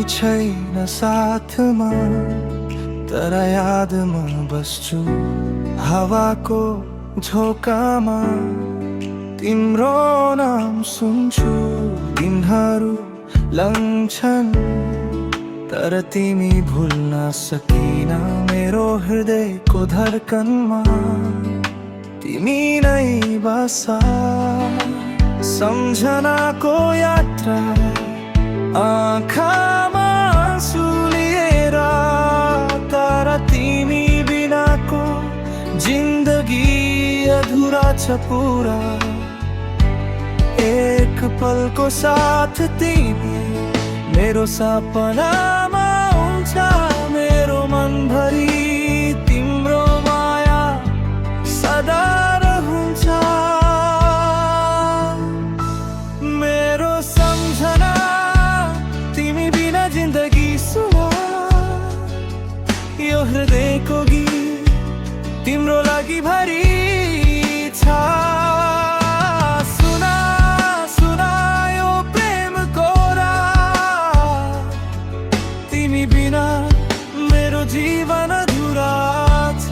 छैन साथमा, तर यादमा बस्छु हावाको झोकामा। तिम्रो नाम सुन्छु, दिनहरू लङ्घछन्, तर तिमी भुल्न सकिन मेरो हृदयको धड्कनमा। तिमी नै बस सम्झनाको यात्रा, आँखामा आँसु लिएर। तर तिमी बिनाको जिन्दगी अधुरा छ पुरा। एक पलको साथ तिमी मेरो सपनामा हुन्छ, मेरो मनभरि तिम्रो माया सदा रहन्छ। मेरो सम्झना तिमी बिना जिन्दगी सुना, यो हृदयको गीत तिम्रो लागि भरि छ। सुना सुना यो प्रेमको रात, तिमी बिना मेरो जीवन अधुरा छ।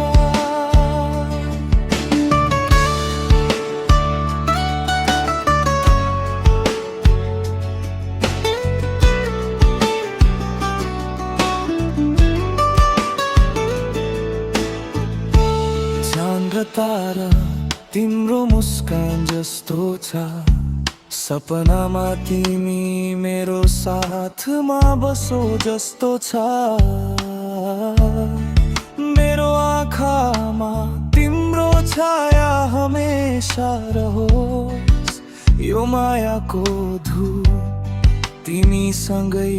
चाँद र तारा तिम्रो मुस्कान जस्तो छ, सपनामा तिमी मेरो साथमा बसो जस्तो छ। मेरो आँखामा तिम्रो छाया हमेशा रहोस्, यो मायाको धूप तिमीसँगै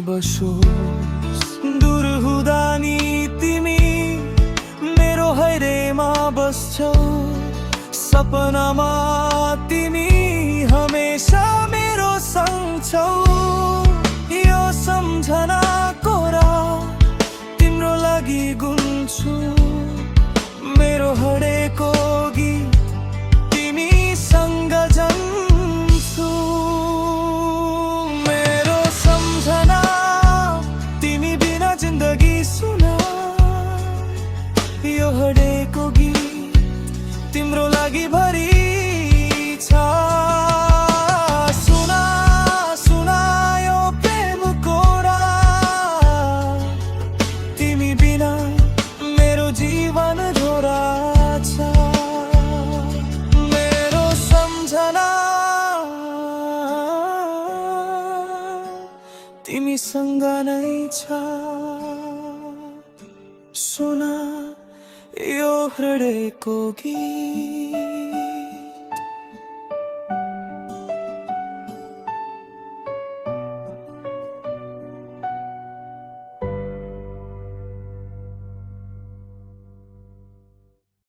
बसोस्। दूर हुँदा नि तिमी मेरो हृदयमा बस्छौ, सपनामा तिमी हमेशा मेरो सँग छौ। यो सम्झनाको रात तिम्रो लागि गुन्छु, मेरो हृदयको गीत तिमीसँग जन्छु। मेरो सम्झना तिमी बिना जिन्दगी सुना, यो हृदयको गीत तिम्रो लागि भरि छ। सुना सुना यो प्रेमको रात, तिमी बिना मेरो जीवन अधुरा छ। मेरो सम्झना तिमीसँग नै छ। सुना यो हृदयको गीत।